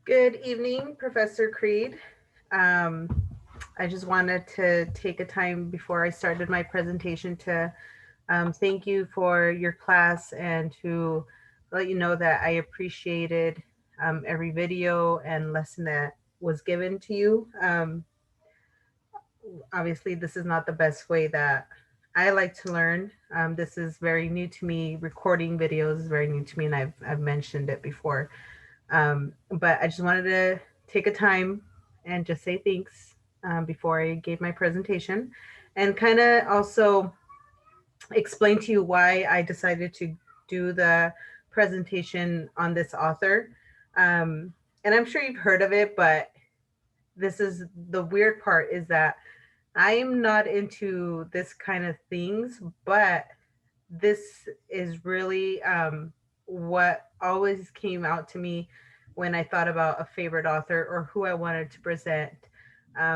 Good evening, Professor Creed. Um, I just wanted to take a time before I started my presentation to thank you for your class and to let you know that I appreciated every video and lesson that was given to you. Obviously, this is not the best way that I like to learn. This is very new to me. Recording videos is very new to me, and I've mentioned it before. But I just wanted to take a time and just say thanks before I gave my presentation and kind of also explain to you why I decided to do the presentation on this author. Um, and I'm sure you've heard of it, but this is the weird part is that I am not into this kind of things, but this is really what always came out to me when I thought about a favorite author or who I wanted to present,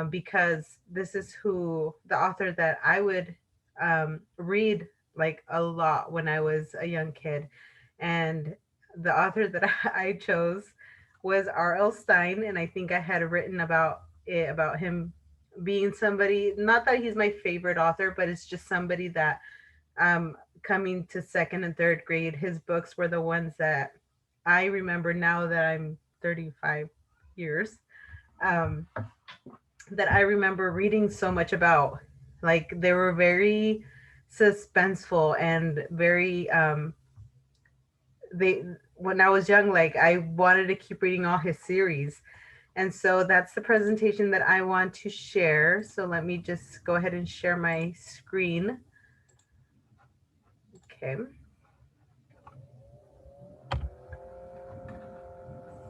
because this is who the author that I would read like a lot when I was a young kid. And the author that I chose was R.L. Stine. And I think I had written about it, about him being somebody, not that he's my favorite author, but it's just somebody that coming to second and third grade, his books were the ones that I remember now that I'm 35 years, um, that I remember reading so much about. Like they were very suspenseful and very they when I was young, like I wanted to keep reading all his series. And so that's the presentation that I want to share. So let me just go ahead and share my screen. Okay.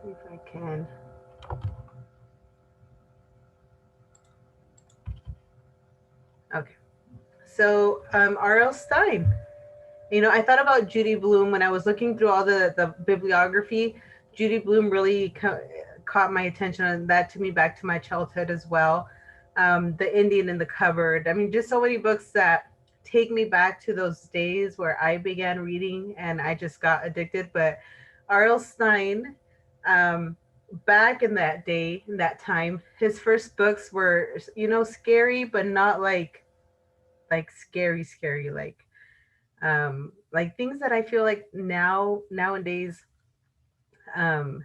See if I can. Okay. So, R.L. Stine. I thought about Judy Blume when I was looking through all the bibliography. Judy Blume really caught my attention, and that took me back to my childhood as well. The Indian in the Cupboard. I mean, just so many books that take me back to those days where I began reading and I just got addicted. But R.L. Stine, um, back in that day, in that time, his first books were, scary, but not like scary, scary, like things that I feel like nowadays, um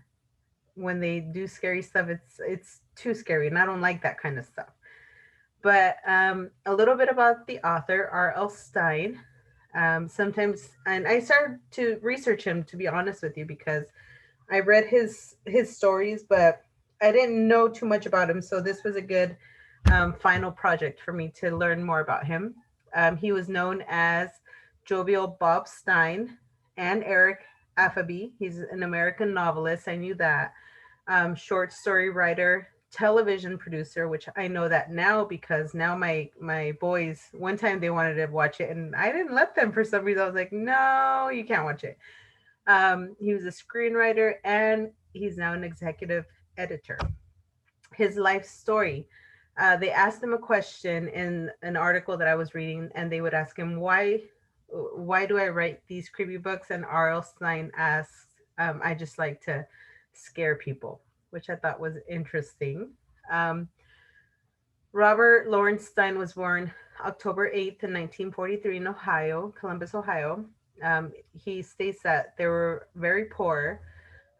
when they do scary stuff, it's too scary and I don't like that kind of stuff. But a little bit about the author R.L. Stine. Sometimes, and I started to research him, to be honest with you, because I read his stories, but I didn't know too much about him, so this was a good final project for me to learn more about him. He was known as Jovial Bob Stein and Eric Affaby. He's an American novelist. I knew that. Short story writer, television producer, which I know that now because now my boys, one time they wanted to watch it and I didn't let them for some reason. I was like, no, you can't watch it. He was a screenwriter and he's now an executive editor. His life story. They asked him a question in an article that I was reading, and they would ask him why do I write these creepy books? And R.L. Stein asks, I just like to scare people, which I thought was interesting. Um, Robert Lawrence Stein was born October 8th, 1943 in Ohio, Columbus, Ohio. He states that they were very poor.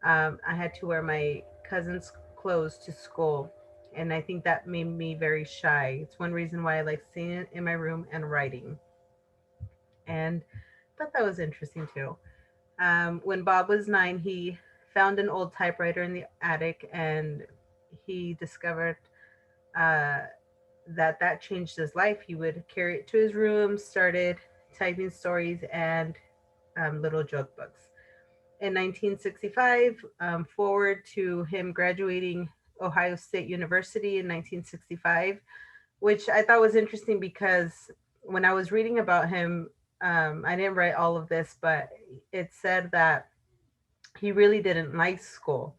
I had to wear my cousin's clothes to school, and I think that made me very shy. It's one reason why I like sitting in my room and writing. And I thought that was interesting too. When Bob was 9, he found an old typewriter in the attic, and he discovered uh, that changed his life. He would carry it to his room, started typing stories and little joke books. In 1965, forward to him graduating Ohio State University in 1965, which I thought was interesting because when I was reading about him, I didn't write all of this, but it said that he really didn't like school.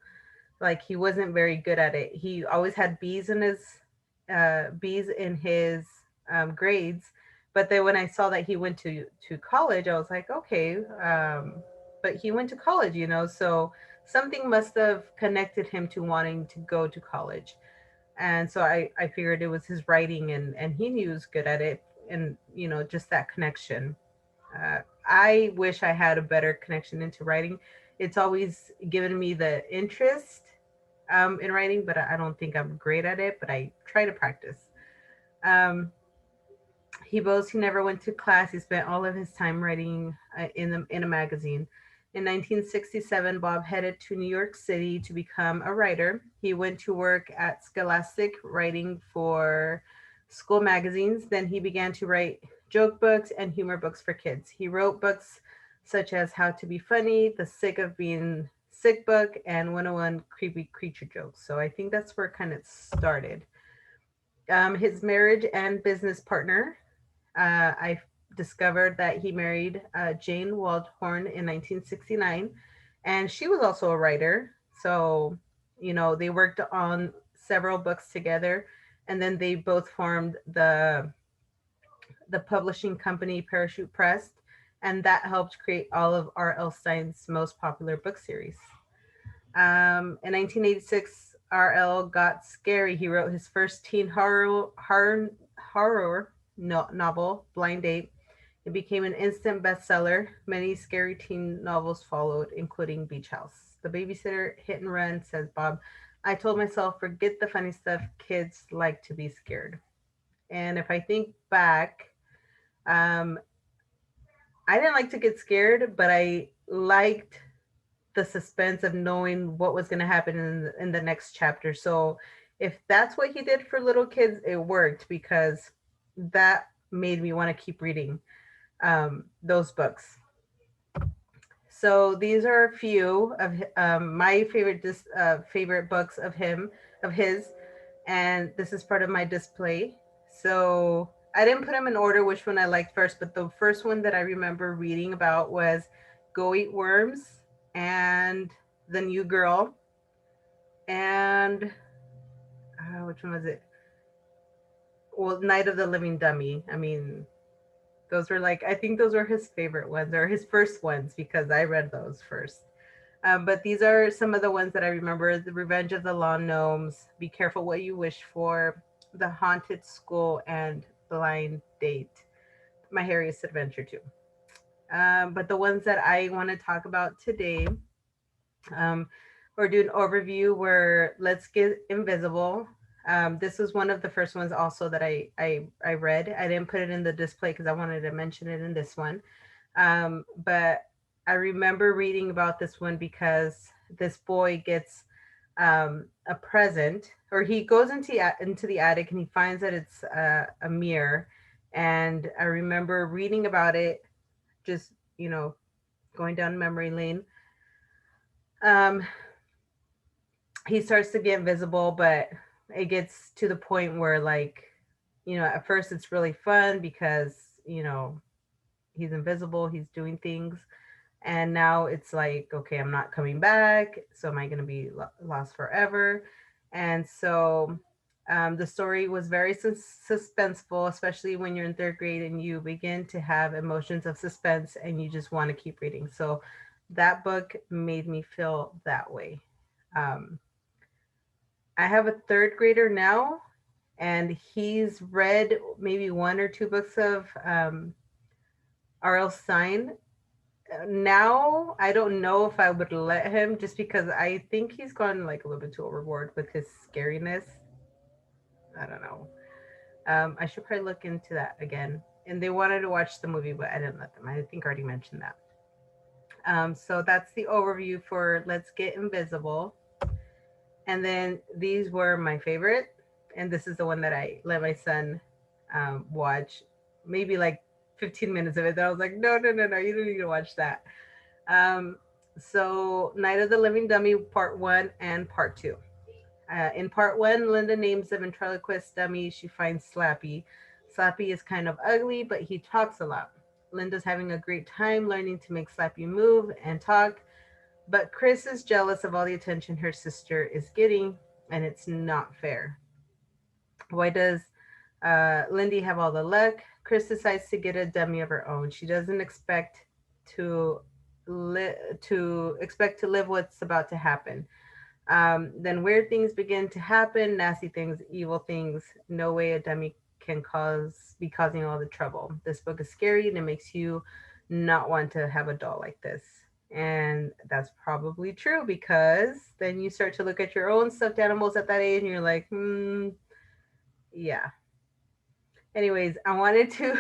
Like he wasn't very good at it. He always had B's in his grades. But then when I saw that he went to college, I was like, okay, but he went to college, so something must have connected him to wanting to go to college. And so I figured it was his writing, and he knew he was good at it, and just that connection. I wish I had a better connection into writing. It's always given me the interest in writing, but I don't think I'm great at it, but I try to practice. um, he boasts he never went to class. He spent all of his time writing in a magazine. In 1967, Bob headed to New York City to become a writer. He went to work at Scholastic, writing for school magazines. Then he began to write joke books and humor books for kids. He wrote books such as How to Be Funny, The Sick of Being Sick book, and 101 Creepy Creature Jokes. So I think that's where it kind of started. His marriage and business partner, I discovered that he married Jane Waldhorn in 1969, and she was also a writer. So, they worked on several books together, and then they both formed the publishing company Parachute Press, and that helped create all of R.L. Stine's most popular book series. In 1986, R.L. got scary. He wrote his first teen horror novel, Blind Date. It became an instant bestseller. Many scary teen novels followed, including Beach House. The Babysitter, Hit and Run, says Bob. I told myself, forget the funny stuff. Kids like to be scared. And if I think back, um, I didn't like to get scared, but I liked the suspense of knowing what was going to happen in the next chapter. So if that's what he did for little kids, it worked because that made me want to keep reading those books. So these are a few of my favorite books of his, and this is part of my display. So I didn't put them in order which one I liked first, but the first one that I remember reading about was Go Eat Worms and The New Girl, and which one was it? Well, Night of the Living Dummy. I mean, those were like, I think those were his favorite ones, or his first ones, because I read those first. But these are some of the ones that I remember: The Revenge of the Lawn Gnomes, Be Careful What You Wish For, The Haunted School, and Blind Date. My Harriest Adventure too. But the ones that I want to talk about today, um, or do an overview, were Let's Get Invisible. This was one of the first ones also that I read. I didn't put it in the display because I wanted to mention it in this one. But I remember reading about this one because this boy gets a present, or he goes into the attic and he finds that it's a mirror. And I remember reading about it, just going down memory lane. Um, he starts to get visible, but it gets to the point where, like, at first it's really fun because you know he's invisible, he's doing things, and now it's like, okay, I'm not coming back, so am I going to be lost forever? And so the story was very suspenseful, especially when you're in third grade and you begin to have emotions of suspense and you just want to keep reading. So that book made me feel that way. um, I have a third grader now, and he's read maybe one or two books of R.L. Stine. Now I don't know if I would let him, just because I think he's gone like a little bit too overboard with his scariness. I don't know. I should probably look into that again. And they wanted to watch the movie, but I didn't let them. I think I already mentioned that. So that's the overview for Let's Get Invisible. And then these were my favorite. And this is the one that I let my son watch, maybe like 15 minutes of it. Then I was like, no, no, no, no, you don't need to watch that. Um, so, Night of the Living Dummy, Part 1 and Part 2. In Part 1, Linda names the ventriloquist dummy she finds Slappy. Slappy is kind of ugly, but he talks a lot. Linda's having a great time learning to make Slappy move and talk, but Chris is jealous of all the attention her sister is getting, and it's not fair. Why does Lindy have all the luck? Chris decides to get a dummy of her own. She doesn't expect to. to expect to live what's about to happen. Then weird things begin to happen, nasty things, evil things. No way a dummy can be causing all the trouble. This book is scary and it makes you not want to have a doll like this. And that's probably true because then you start to look at your own stuffed animals at that age and you're like, yeah. Anyways, I wanted to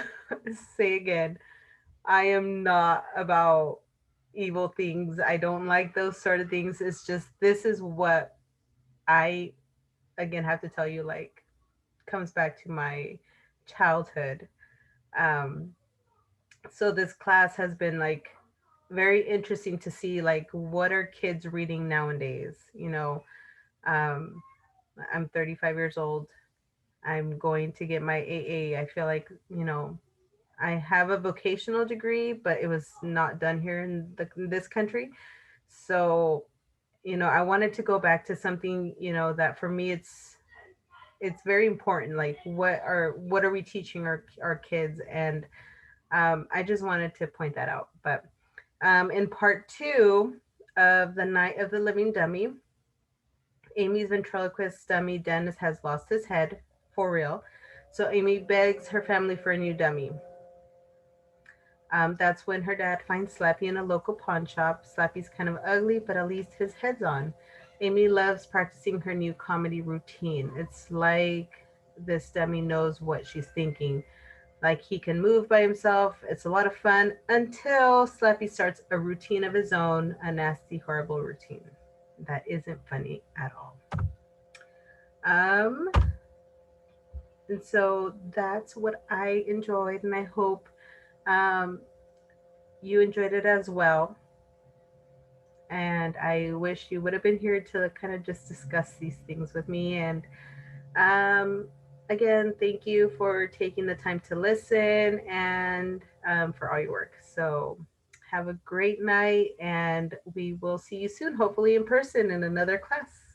say again, I am not about evil things. I don't like those sort of things. It's just this is what I again have to tell you, like, comes back to my childhood. Um so this class has been like very interesting to see, like, what are kids reading nowadays, um I'm 35 years old. I'm going to get my AA. I feel like, I have a vocational degree, but it was not done here in this country. So, I wanted to go back to something, that for me it's very important. Like, what are we teaching our kids? And I just wanted to point that out. But in part two of the Night of the Living Dummy, Amy's ventriloquist dummy Dennis has lost his head for real. So Amy begs her family for a new dummy. That's when her dad finds Slappy in a local pawn shop. Slappy's kind of ugly, but at least his head's on. Amy loves practicing her new comedy routine. It's like this dummy knows what she's thinking. Like, he can move by himself. It's a lot of fun until Slappy starts a routine of his own, a nasty, horrible routine that isn't funny at all. Um, and so that's what I enjoyed, and I hope um, you enjoyed it as well. And I wish you would have been here to kind of just discuss these things with me. And um, again, thank you for taking the time to listen and for all your work. So have a great night, and we will see you soon, hopefully in person in another class.